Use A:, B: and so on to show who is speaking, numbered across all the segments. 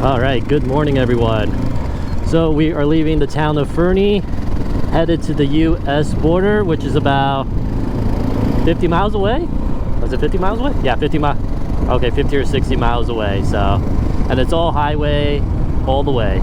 A: All right, good morning everyone. So we are leaving the town of Fernie, headed to the US border, which is about 50 miles away. Was it 50 miles away? Yeah, 50 miles. Okay, 50 or 60 miles away. So, and it's all highway all the way.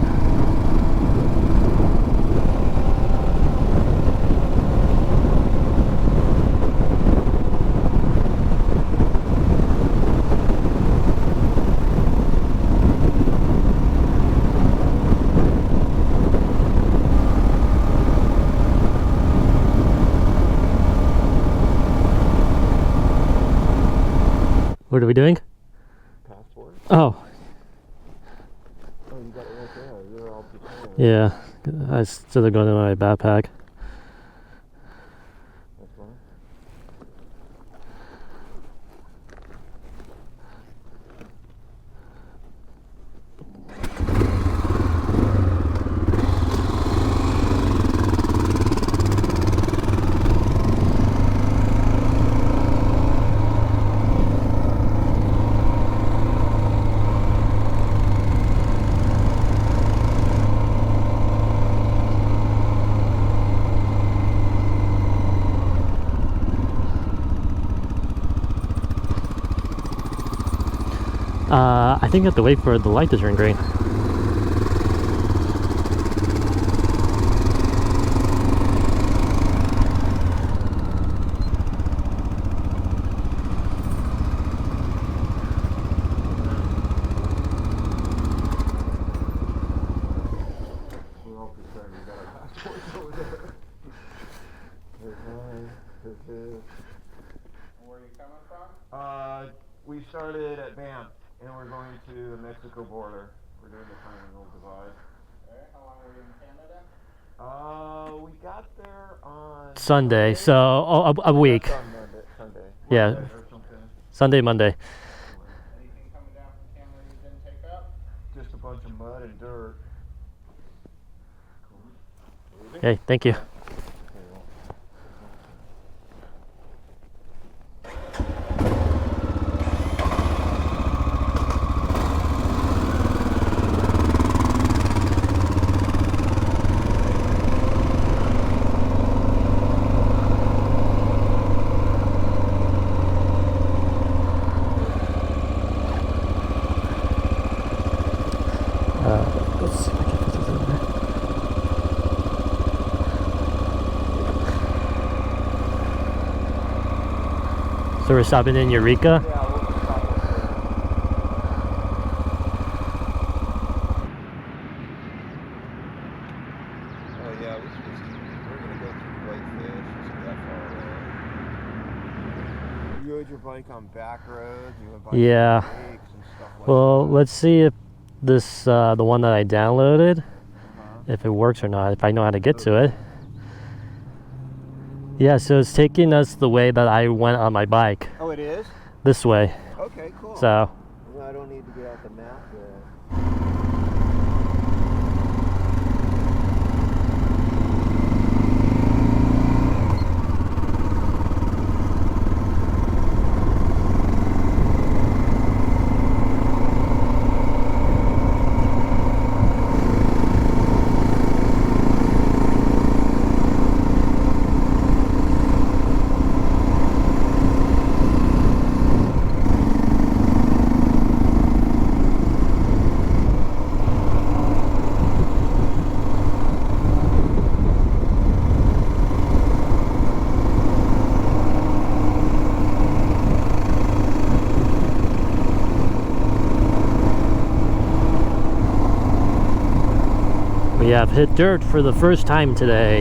A: What are we doing?
B: Passport.
A: Oh.
B: Oh, you got it right there. You're all prepared.
A: Yeah, I still are going in my backpack.
B: That's fine.
A: I think I have to wait for the light to turn green.
B: We're all prepared. We got our passports over there. There's mine. There's his.
C: Where are you coming from?
B: We started at Banff, and we're going to the Mexico border. We're doing the Continental Divide.
C: Okay, how long were you in Canada?
B: We got there on
A: Sunday, so a week.
B: That's on Sunday.
A: Yeah.
B: Monday or something.
A: Sunday, Monday.
C: Anything coming down from Canada you didn't take up?
B: Just a bunch of mud and dirt.
A: Okay, thank you. Let's see if I can put this in there. So we're stopping in Eureka.
B: Yeah, we'll stop right there. Oh yeah, we're gonna go through Whitefish. It's not that far away. You rode your bike on back roads. You went by
A: Yeah.
B: lakes and stuff like
A: Well,
B: that.
A: let's see if this the one that I downloaded,
B: Uh-huh.
A: if it works or not, if I know how to get to it. Yeah, so it's taking us the way that I went on my bike,
B: Oh, it is?
A: this way.
B: Okay, cool.
A: So,
B: Well, I don't need to get out the map there.
A: we have hit dirt for the first time today,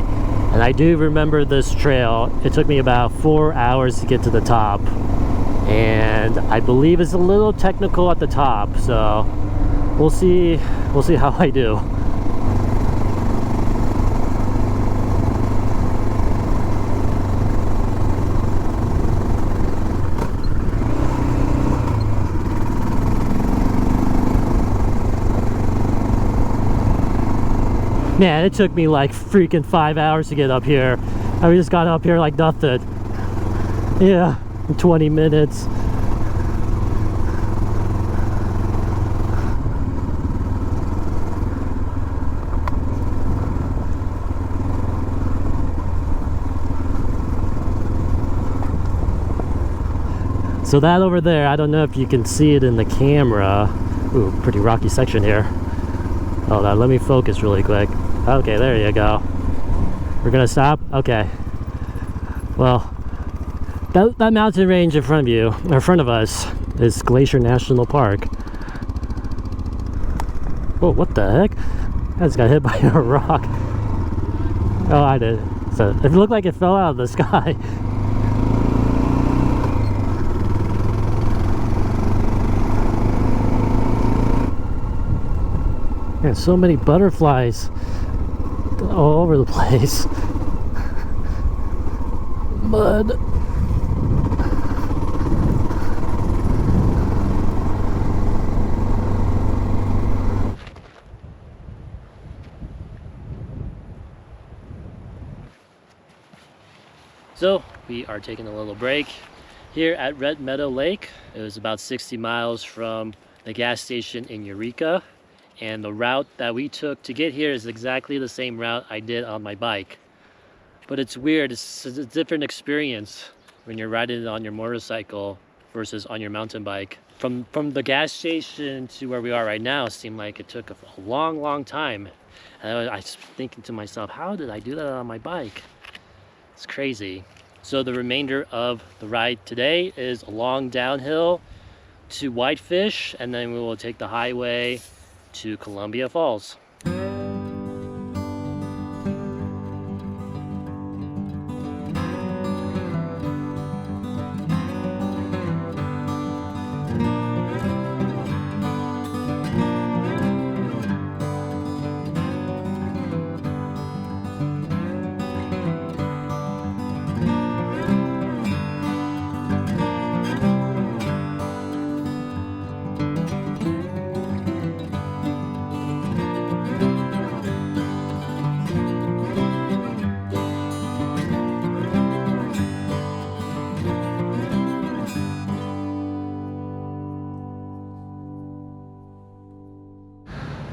A: and I do remember this trail. It took me about 4 hours to get to the top, and I believe it's a little technical at the top, so we'll see how I do. Man, it took me like freaking 5 hours to get up here. I just got up here like nothing. Yeah, 20 minutes. So that over there, I don't know if you can see it in the camera. Ooh, pretty rocky section here. Hold on, let me focus really quick. Okay, there you go. We're gonna stop? Okay. Well, that mountain range in front of you, or in front of us, is Glacier National Park. Oh, what the heck? I just got hit by a rock. Oh, I did. So it looked like it fell out of the sky. There's so many butterflies all over the place. Mud. So we are taking a little break here at Red Meadow Lake. It was about 60 miles from the gas station in Eureka, and the route that we took to get here is exactly the same route I did on my bike. But it's weird, it's a different experience when you're riding on your motorcycle versus on your mountain bike. From the gas station to where we are right now seemed like it took a long time. And I was thinking to myself, how did I do that on my bike? It's crazy. So the remainder of the ride today is a long downhill to Whitefish, and then we will take the highway to Columbia Falls.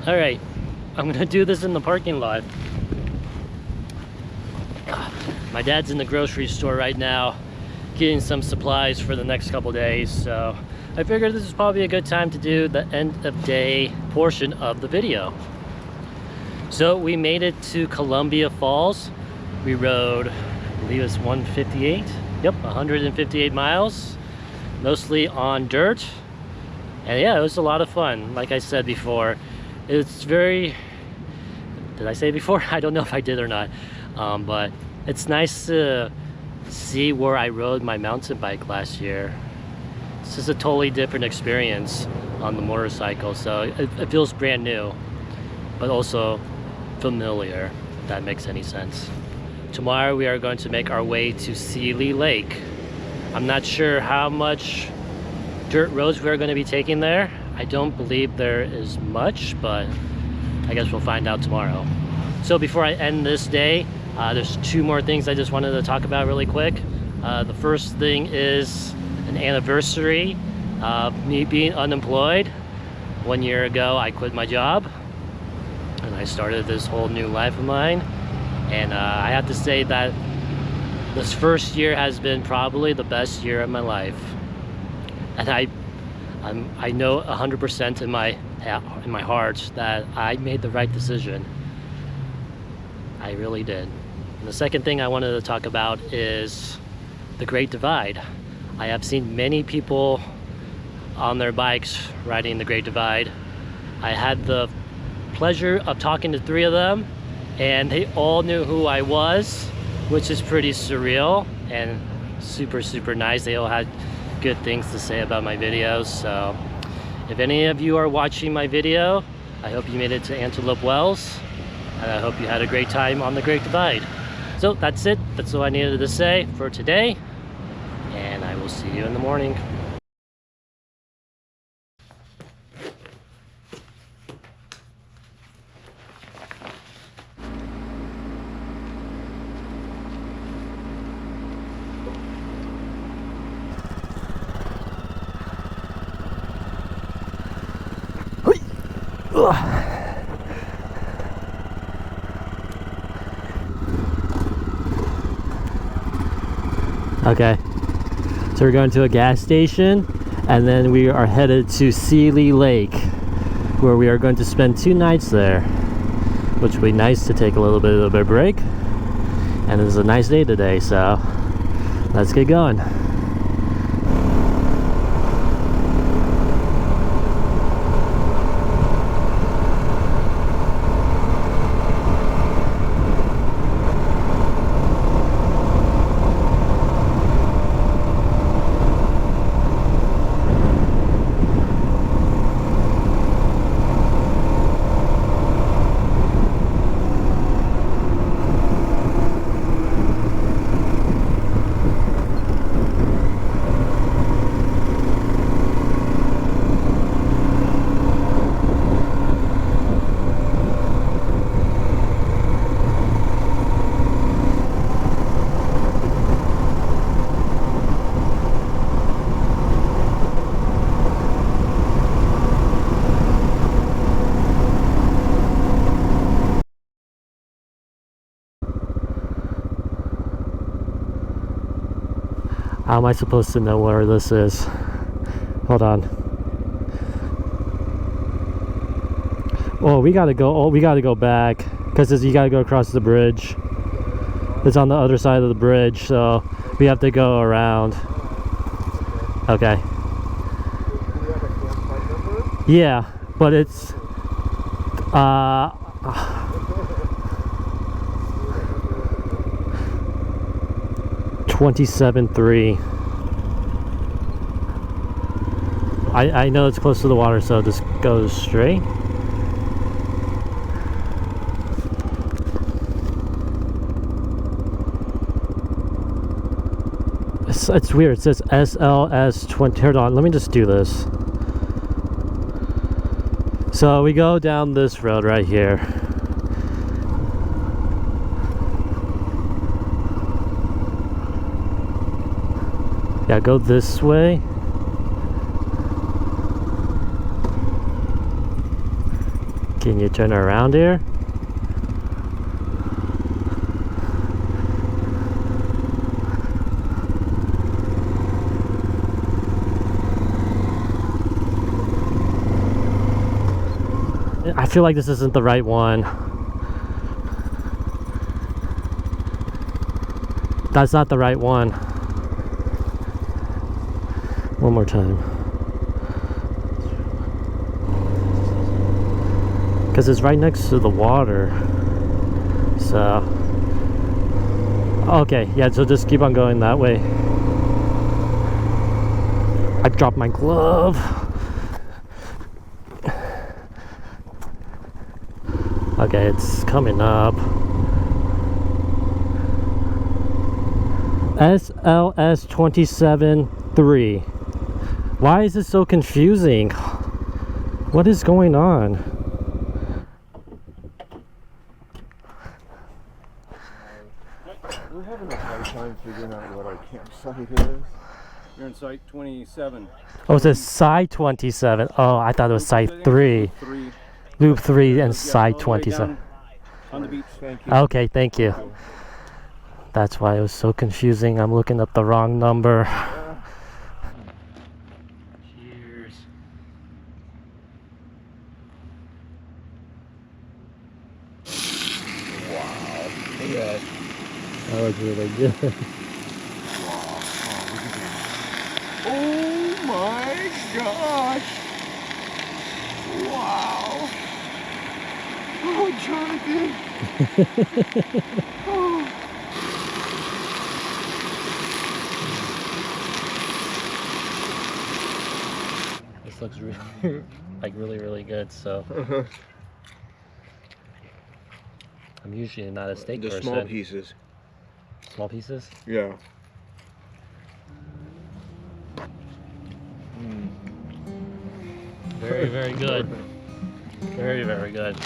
A: All right, I'm gonna do this in the parking lot. My dad's in the grocery store right now getting some supplies for the next couple days, so I figured this is probably a good time to do the end of day portion of the video. So we made it to Columbia Falls. We rode, I believe it's 158. Yep, 158 miles, mostly on dirt. And yeah, it was a lot of fun. Like I said before, it's very, did I say before? I don't know if I did or not, but it's nice to see where I rode my mountain bike last year. It's just a totally different experience on the motorcycle, so it feels brand new, but also familiar, if that makes any sense. Tomorrow we are going to make our way to Sealy Lake. I'm not sure how much dirt roads we're going to be taking there. I don't believe there is much, but I guess we'll find out tomorrow. So before I end this day, there's two more things I just wanted to talk about really quick. The first thing is an anniversary of me being unemployed. 1 year ago, I quit my job and I started this whole new life of mine. And I have to say that this first year has been probably the best year of my life. And I know 100% in my heart that I made the right decision. I really did. And the second thing I wanted to talk about is the Great Divide. I have seen many people on their bikes riding the Great Divide. I had the pleasure of talking to 3 of them, and they all knew who I was, which is pretty surreal and super nice. They all had good things to say about my videos. So if any of you are watching my video, I hope you made it to Antelope Wells, and I hope you had a great time on the Great Divide. So that's it. That's all I needed to say for today, and I will see you in the morning. Okay, So we're going to a gas station, and then we are headed to Sealy Lake, where we are going to spend 2 nights there, which will be nice to take a little bit of a break. And it's a nice day today, so let's get going. How am I supposed to know where this is? Hold on. Oh, we gotta go. Oh, we gotta go back because you gotta go across the bridge. It's on the other side of the bridge, so we have to go around. Okay.
B: Do we have a campsite number?
A: Yeah, but it's 27.3. I know it's close to the water, so just go straight. It's weird. It says SLS 20. Hold on, let me just do this. So we go down this road right here. Yeah, go this way. Can you turn around here? I feel like this isn't the right one. That's not the right one. One more time. Because it's right next to the water. So. Okay, yeah, so just keep on going that way. I dropped my glove. Okay, it's coming up. SLS 27.3. Why is this so confusing? What is going on?
B: We're having a hard time figuring out what our campsite is.
C: You're in site 27.
A: Oh, it says side 27. Oh, I thought it was side 3. Loop 3 and side 27.
C: On the beach.
B: Thank you.
A: Okay, thank you. That's why it was so confusing. I'm looking up the wrong number. Cheers.
B: Wow. Look at that.
A: That was really good.
B: Oh my gosh. Wow. Oh, Jonathan. Oh.
A: This looks really, really good. So I'm usually not a steak
B: The
A: person.
B: small pieces.
A: Small pieces?
B: Yeah.
A: Very, very good. Very, very good.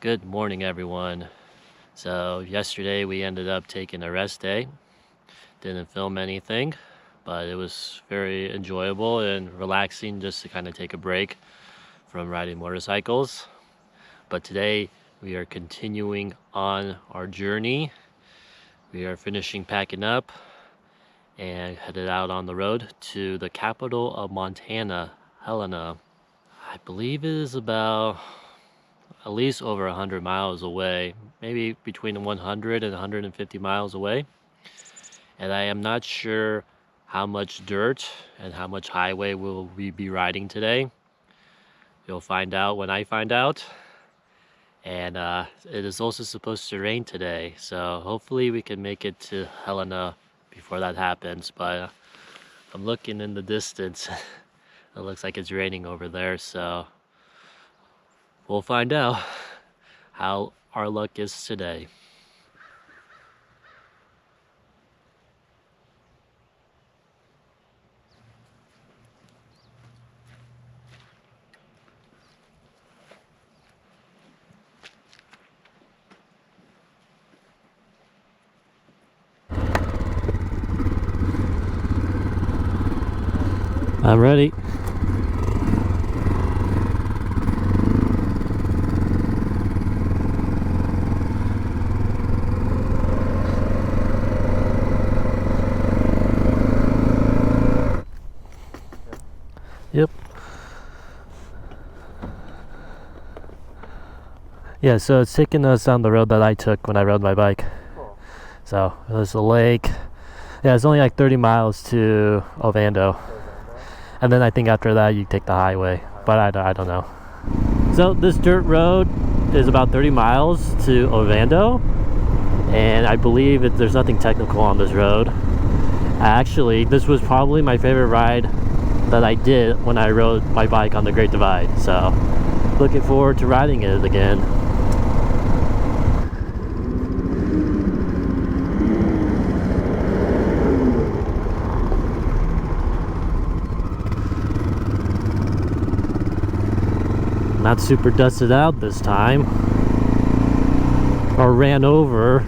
A: Good morning, everyone. So yesterday we ended up taking a rest day. Didn't film anything, but it was very enjoyable and relaxing just to kind of take a break from riding motorcycles. But today we are continuing on our journey. We are finishing packing up and headed out on the road to the capital of Montana, Helena. I believe it is about at least over 100 miles away, maybe between 100 and 150 miles away. And I am not sure how much dirt and how much highway will we be riding today. You'll find out when I find out. And it is also supposed to rain today, so hopefully we can make it to Helena before that happens. But I'm looking in the distance. It looks like it's raining over there, so we'll find out how our luck is today. I'm ready. Yep. Yeah, so it's taking us on the road that I took when I rode my bike.
B: Cool.
A: So there's a lake. Yeah, it's only like 30 miles to Ovando. And then I think after that you take the highway. But I don't know. So this dirt road is about 30 miles to Ovando. And I believe there's nothing technical on this road. Actually, this was probably my favorite ride that I did when I rode my bike on the Great Divide. So looking forward to riding it again. Not super dusted out this time, or ran over.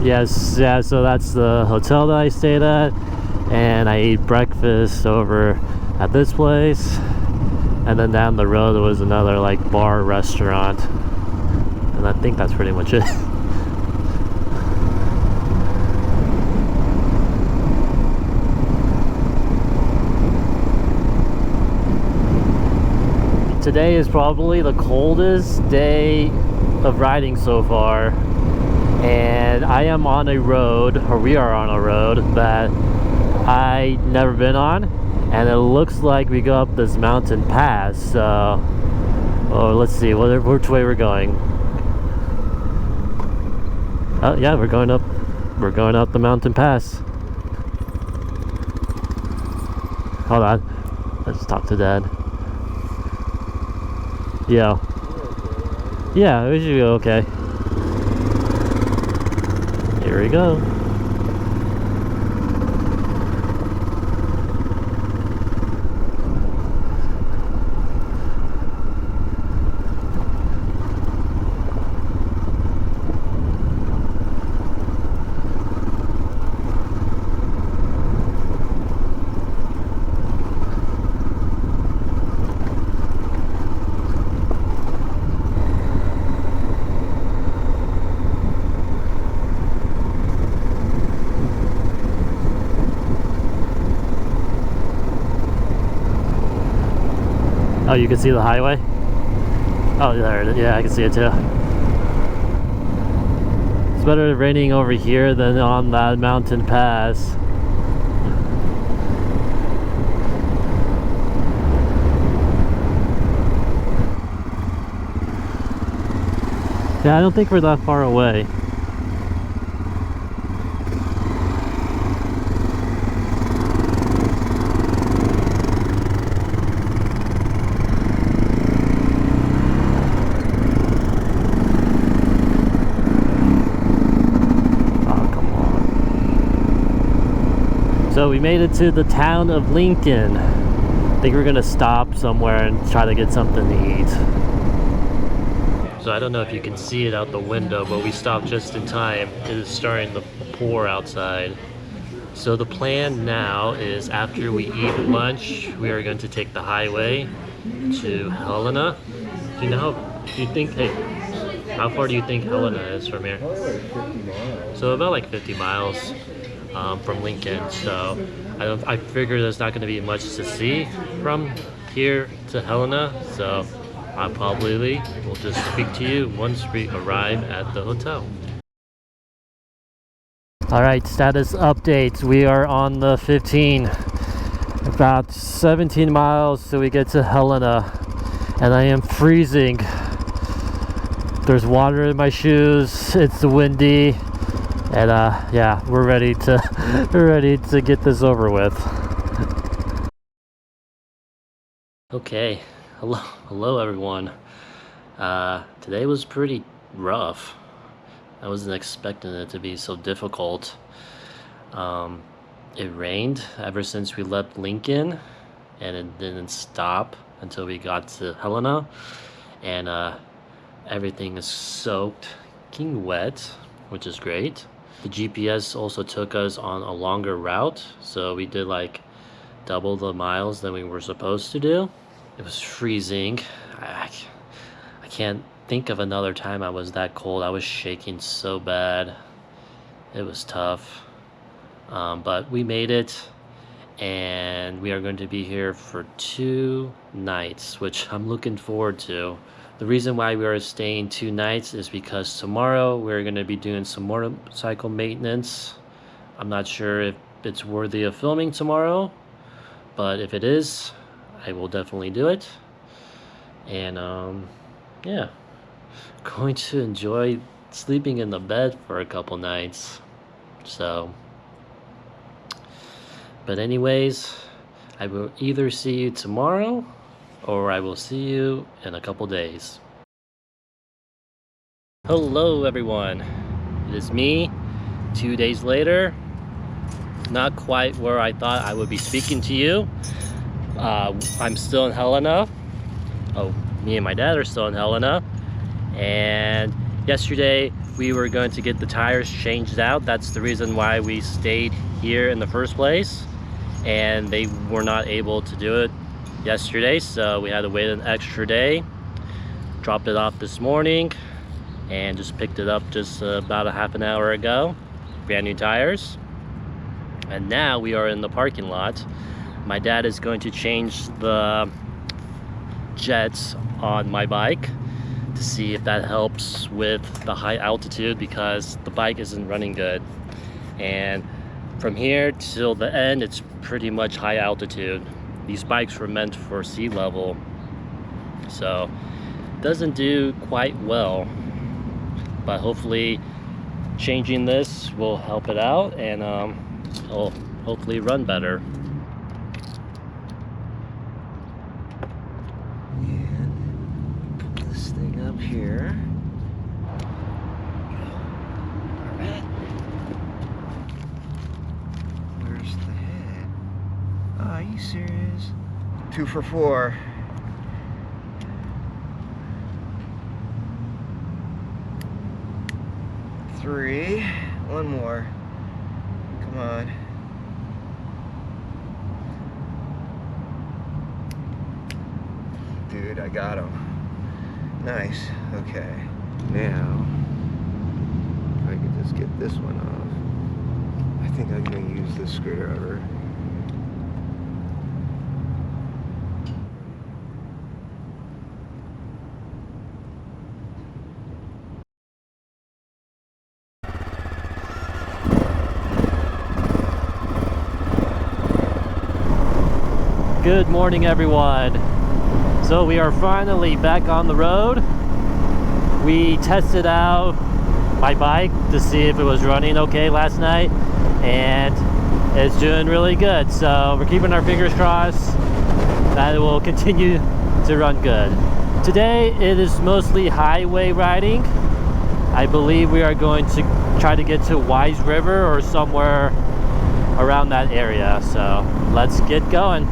A: Yes, yeah, so that's the hotel that I stayed at, and I ate breakfast over at this place, and then down the road there was another like bar restaurant, and I think that's pretty much it. Today is probably the coldest day of riding so far. And I am on a road, or we are on a road that I never been on, and it looks like we go up this mountain pass. So, let's see which way we're going. Oh yeah, we're going up the mountain pass. Hold on, let's talk to Dad. Yeah, we should go okay. Here we go. Oh, you can see the highway? Oh, there it is. Yeah, I can see it too. It's better raining over here than on that mountain pass. Yeah, I don't think we're that far away. So we made it to the town of Lincoln. I think we're gonna stop somewhere and try to get something to eat. So I don't know if you can see it out the window, but we stopped just in time. It is starting to pour outside. So the plan now is after we eat lunch, we are going to take the highway to Helena. Do you know how far do you think Helena is from here?
B: Probably like 50 miles.
A: So about like 50 miles. From Lincoln, so I figure there's not going to be much to see from here to Helena, so I probably will just speak to you once we arrive at the hotel. Alright, status updates. We are on the 15, about 17 miles till we get to Helena, and I am freezing. There's water in my shoes, it's windy. And yeah, we're ready to get this over with. Okay, hello everyone. Today was pretty rough. I wasn't expecting it to be so difficult. It rained ever since we left Lincoln, and it didn't stop until we got to Helena, and everything is soaked, getting wet, which is great. The GPS also took us on a longer route, so we did like double the miles than we were supposed to do. It was freezing. I can't think of another time I was that cold. I was shaking so bad. It was tough, but we made it, and we are going to be here for 2 nights, which I'm looking forward to. The reason why we are staying 2 nights is because tomorrow we're going to be doing some motorcycle maintenance. I'm not sure if it's worthy of filming tomorrow, but if it is, I will definitely do it. And yeah, going to enjoy sleeping in the bed for a couple nights. So, but anyways, I will either see you tomorrow or I will see you in a couple days. Hello everyone, it is me, 2 days later. Not quite where I thought I would be speaking to you. I'm still in Helena. Oh, me and my dad are still in Helena. And yesterday we were going to get the tires changed out. That's the reason why we stayed here in the first place. And they were not able to do it yesterday, so we had to wait an extra day. Dropped it off this morning and just picked it up just about a half an hour ago. Brand new tires. And now we are in the parking lot. My dad is going to change the jets on my bike to see if that helps with the high altitude, because the bike isn't running good. And from here till the end, it's pretty much high altitude. These bikes were meant for sea level, so it doesn't do quite well, but hopefully changing this will help it out, and it'll hopefully run better.
B: And put this thing up here. Alright. Where's the head? Oh, are you serious? 2 for 4. Three. One more. Come on. Dude, I got him. Nice. Okay. Now, if I could just get this one off. I think I'm going to use this screwdriver.
A: Good morning, everyone. So we are finally back on the road. We tested out my bike to see if it was running okay last night, and it's doing really good. So we're keeping our fingers crossed that it will continue to run good. Today it is mostly highway riding. I believe we are going to try to get to Wise River or somewhere around that area. So let's get going.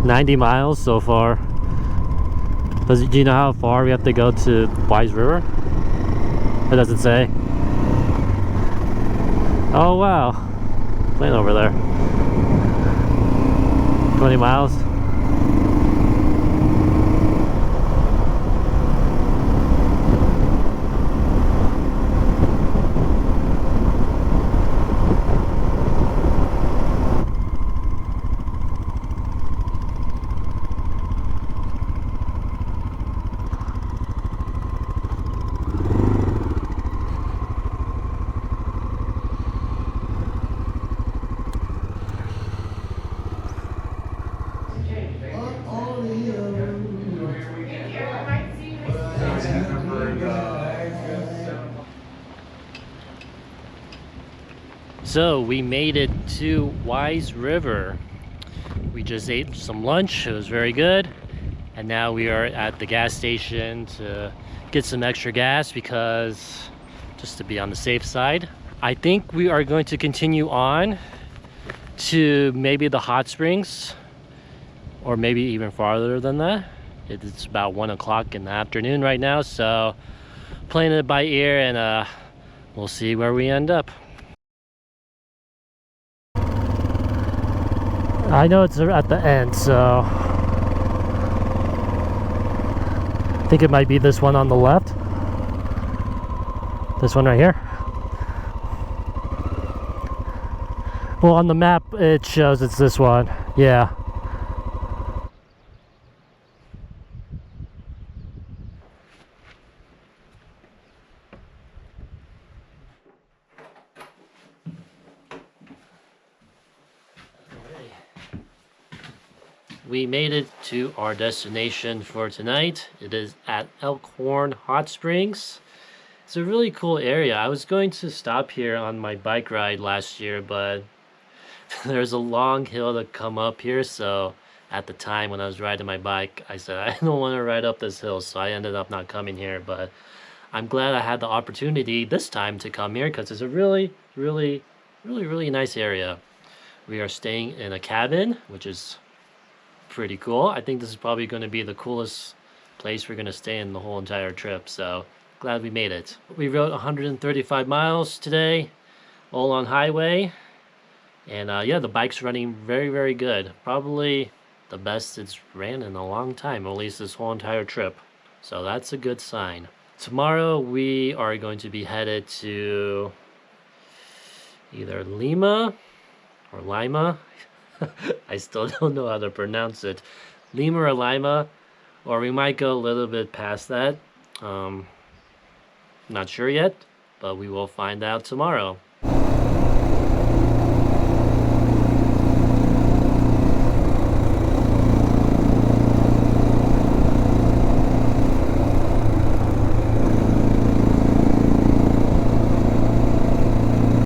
A: $90 miles so far. Do you know how far we have to go to Wise River? It doesn't say. Oh wow, plane over there. 20 miles. So we made it to Wise River. We just ate some lunch, it was very good. And now we are at the gas station to get some extra gas because just to be on the safe side. I think we are going to continue on to maybe the hot springs or maybe even farther than that. It's about 1 o'clock in the afternoon right now, so playing it by ear, and we'll see where we end up. I know it's at the end, so I think it might be this one on the left. This one right here. Well, on the map it shows it's this one. Yeah. We made it to our destination for tonight. It is at Elkhorn Hot Springs. It's a really cool area. I was going to stop here on my bike ride last year, but there's a long hill to come up here, so at the time when I was riding my bike, I said I don't want to ride up this hill, so I ended up not coming here. But I'm glad I had the opportunity this time to come here because it's a really nice area. We are staying in a cabin, which is pretty cool. I think this is probably going to be the coolest place we're going to stay in the whole entire trip, so glad we made it. We rode 135 miles today, all on highway, and yeah, the bike's running very good. Probably the best it's ran in a long time, or at least this whole entire trip, so that's a good sign. Tomorrow we are going to be headed to either Lima or Lima. I still don't know how to pronounce it. Lima or Lima, or we might go a little bit past that. Not sure yet, but we will find out tomorrow.